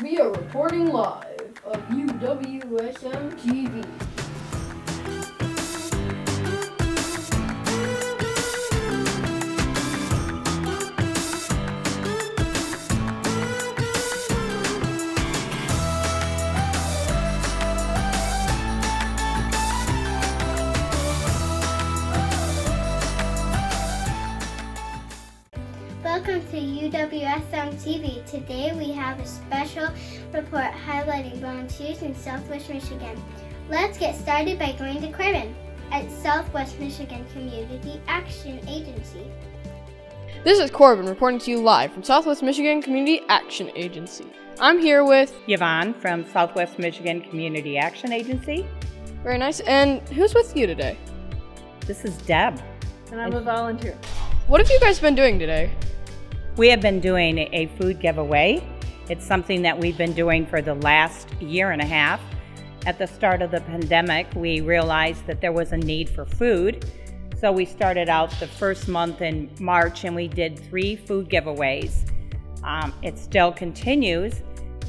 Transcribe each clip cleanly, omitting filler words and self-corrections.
We are reporting live of UWSM TV. Welcome to UWSM TV. Today we have a special report highlighting volunteers in Southwest Michigan. Let's get started by going to Corbin at Southwest Michigan Community Action Agency. This is Corbin reporting to you live from Southwest Michigan Community Action Agency. I'm here with Yvonne from Southwest Michigan Community Action Agency. Very nice. And who's with you today? This is Deb. And I'm a volunteer. What have you guys been doing today? We have been doing a food giveaway. It's something that we've been doing for the last year and a half. At the start of the pandemic, we realized that there was a need for food. So we started out the first month in March and we did 3 food giveaways. It still continues.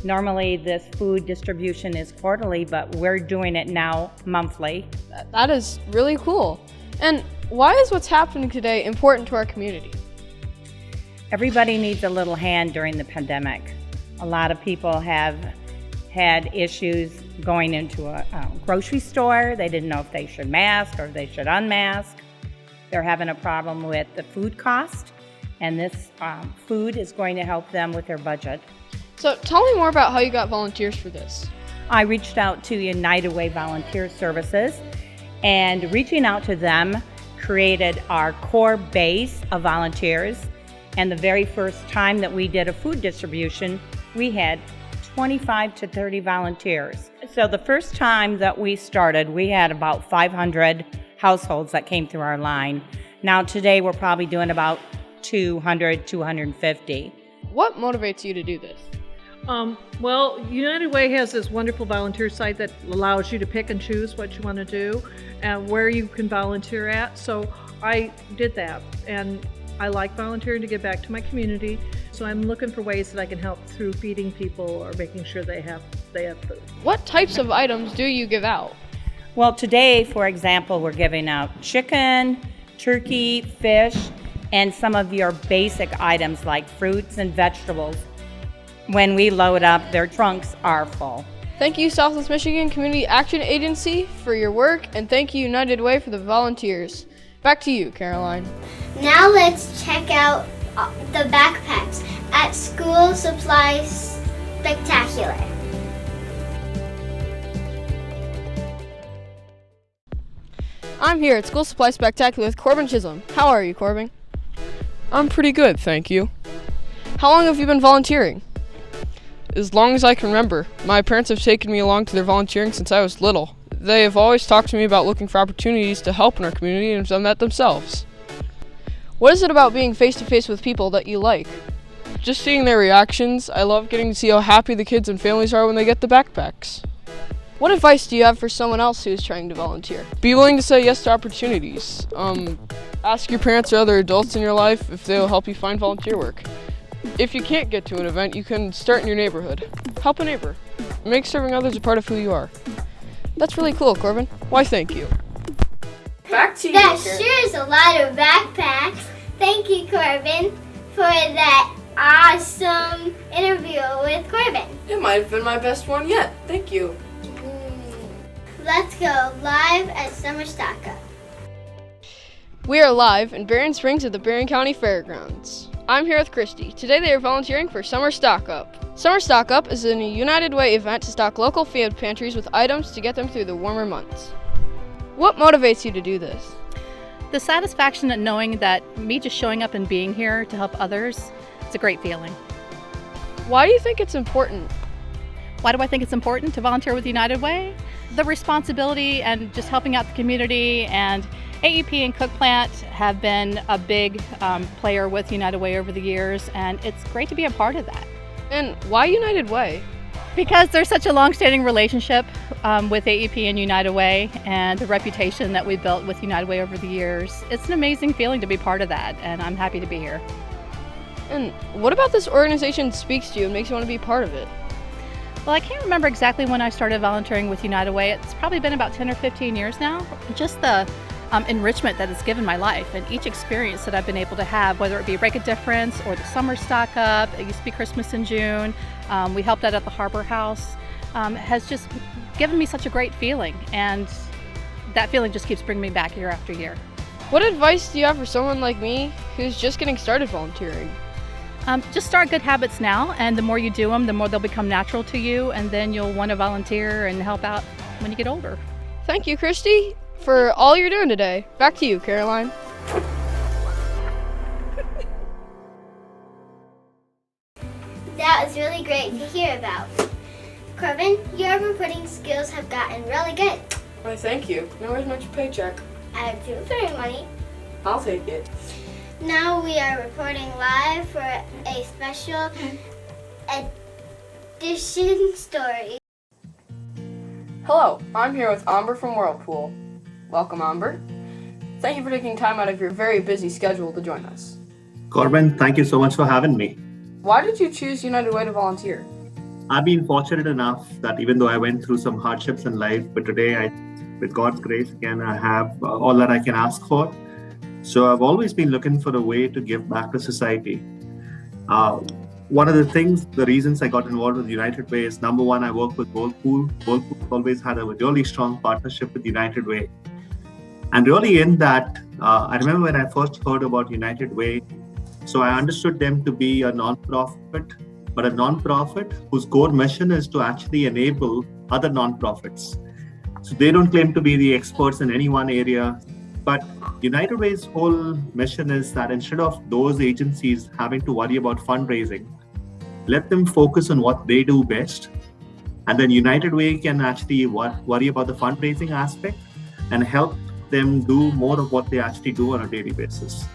Normally this food distribution is quarterly, but we're doing it now monthly. That is really cool. And why is what's happening today important to our community? Everybody needs a little hand during the pandemic. A lot of people have had issues going into a grocery store. They didn't know if they should mask or if they should unmask. They're having a problem with the food cost, and this food is going to help them with their budget. So tell me more about how you got volunteers for this. I reached out to United Way Volunteer Services, and reaching out to them created our core base of volunteers. And the very first time that we did a food distribution, we had 25 to 30 volunteers. So the first time that we started, we had about 500 households that came through our line. Now today we're probably doing about 200, 250. What motivates you to do this? Well, United Way has this wonderful volunteer site that allows you to pick and choose what you want to do and where you can volunteer at. So I did that, and I like volunteering to give back to my community. So I'm looking for ways that I can help through feeding people or making sure they have food. What types of items do you give out? Well, today, for example, we're giving out chicken, turkey, fish, and some of your basic items like fruits and vegetables. When we load up, their trunks are full. Thank you, Southwest Michigan Community Action Agency, for your work, and thank you, United Way, for the volunteers. Back to you, Caroline. Now let's check out the backpacks at School Supply Spectacular. I'm here at School Supply Spectacular with Corbin Chisholm. How are you, Corbin? I'm pretty good, thank you. How long have you been volunteering? As long as I can remember. My parents have taken me along to their volunteering since I was little. They have always talked to me about looking for opportunities to help in our community and have done that themselves. What is it about being face-to-face with people that you like? Just seeing their reactions, I love getting to see how happy the kids and families are when they get the backpacks. What advice do you have for someone else who is trying to volunteer? Be willing to say yes to opportunities. Ask your parents or other adults in your life if they will help you find volunteer work. If you can't get to an event, you can start in your neighborhood. Help a neighbor. Make serving others a part of who you are. That's really cool, Corbin. Why, thank you. Back to you, That sure is a lot of backpacks. Thank you, Corbin, for that awesome interview with Corbin. It might have been my best one yet. Thank you. Let's go live at Summer Stock Up. We are live in Berrien Springs at the Berrien County Fairgrounds. I'm here with Christy. Today they are volunteering for Summer Stock Up. Summer Stock Up is a United Way event to stock local food pantries with items to get them through the warmer months. What motivates you to do this? The satisfaction at knowing that me just showing up and being here to help others, it's a great feeling. Why do you think it's important? Why do I think it's important to volunteer with United Way? The responsibility and just helping out the community, and AEP and Cook Plant have been a big player with United Way over the years, and it's great to be a part of that. And why United Way? Because there's such a long-standing relationship with AEP and United Way, and the reputation that we built with United Way over the years. It's an amazing feeling to be part of that, and I'm happy to be here. And what about this organization speaks to you and makes you want to be part of it? Well, I can't remember exactly when I started volunteering with United Way. It's probably been about 10 or 15 years now. Just the enrichment that it's given my life, and each experience that I've been able to have, whether it be Break a Difference or the summer stock up, it used to be Christmas in June, we helped out at the Harbor House, has just given me such a great feeling, and that feeling just keeps bringing me back year after year. What advice do you have for someone like me who's just getting started volunteering? Just start good habits now, and the more you do them, the more they'll become natural to you, and then you'll want to volunteer and help out when you get older. Thank you, Christy, for all you're doing today. Back to you, Caroline. That was really great to hear about. Corbin, your reporting skills have gotten really good. Why, thank you. Now where's my paycheck? I have tutoring money. I'll take it. Now we are reporting live for a special edition story. Hello, I'm here with Amber from Whirlpool. Welcome, Amber. Thank you for taking time out of your very busy schedule to join us. Corbin, thank you so much for having me. Why did you choose United Way to volunteer? I've been fortunate enough that even though I went through some hardships in life, but today, with God's grace, again, I have all that I can ask for. So I've always been looking for a way to give back to society. One of the reasons I got involved with United Way is, number one, I work with Whirlpool. Whirlpool always had a really strong partnership with United Way. And really in that, I remember when I first heard about United Way, so I understood them to be a non-profit, but a non-profit whose core mission is to actually enable other non-profits. So they don't claim to be the experts in any one area, but United Way's whole mission is that instead of those agencies having to worry about fundraising, let them focus on what they do best. And then United Way can actually worry about the fundraising aspect and help them do more of what they actually do on a daily basis.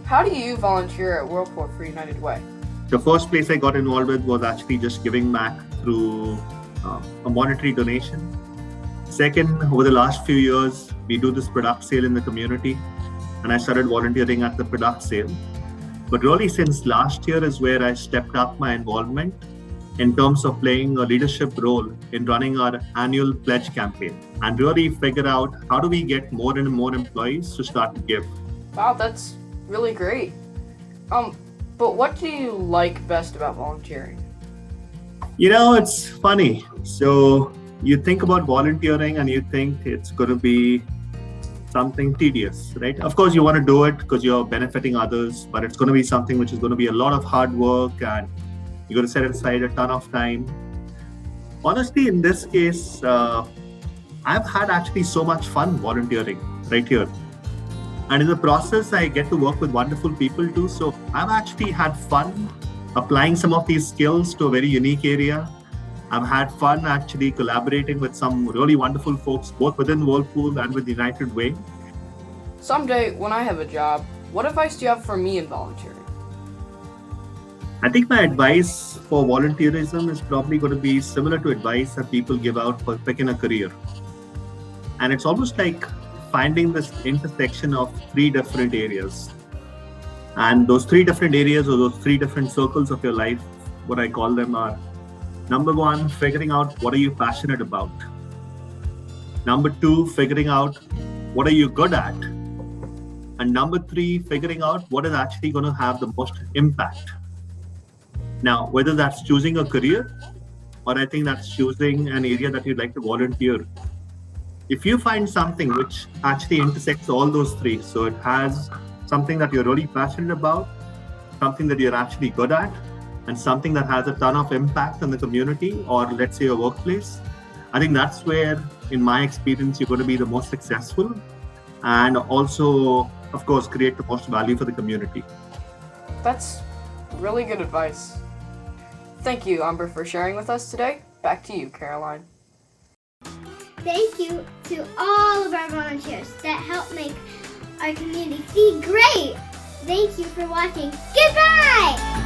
How do you volunteer at Whirlpool for United Way? The first place I got involved with was actually just giving back through a monetary donation. Second, over the last few years, we do this product sale in the community, and I started volunteering at the product sale. But really since last year is where I stepped up my involvement in terms of playing a leadership role in running our annual pledge campaign and really figure out how do we get more and more employees to start to give. Wow, that's really great. But what do you like best about volunteering? You know, it's funny. So you think about volunteering and you think it's going to be something tedious, right? Of course, you want to do it because you're benefiting others, but it's going to be something which is going to be a lot of hard work and you're going to set aside a ton of time. Honestly, in this case, I've had actually so much fun volunteering right here. And in the process, I get to work with wonderful people too. So I've actually had fun applying some of these skills to a very unique area. I've had fun actually collaborating with some really wonderful folks, both within Whirlpool and with United Way. Someday, when I have a job, what advice do you have for me in volunteering? I think my advice for volunteerism is probably going to be similar to advice that people give out for picking a career. And it's almost like finding this intersection of three different areas. And those three different areas or those three different circles of your life, what I call them are, number one, figuring out what are you passionate about. Number two, figuring out what are you good at. And number three, figuring out what is actually going to have the most impact. Now, whether that's choosing a career or I think that's choosing an area that you'd like to volunteer. If you find something which actually intersects all those three, so it has something that you're really passionate about, something that you're actually good at, and something that has a ton of impact on the community or let's say your workplace, I think that's where, in my experience, you're going to be the most successful and also, of course, create the most value for the community. That's really good advice. Thank you, Amber, for sharing with us today. Back to you, Caroline. Thank you to all of our volunteers that help make our community feel great. Thank you for watching. Goodbye!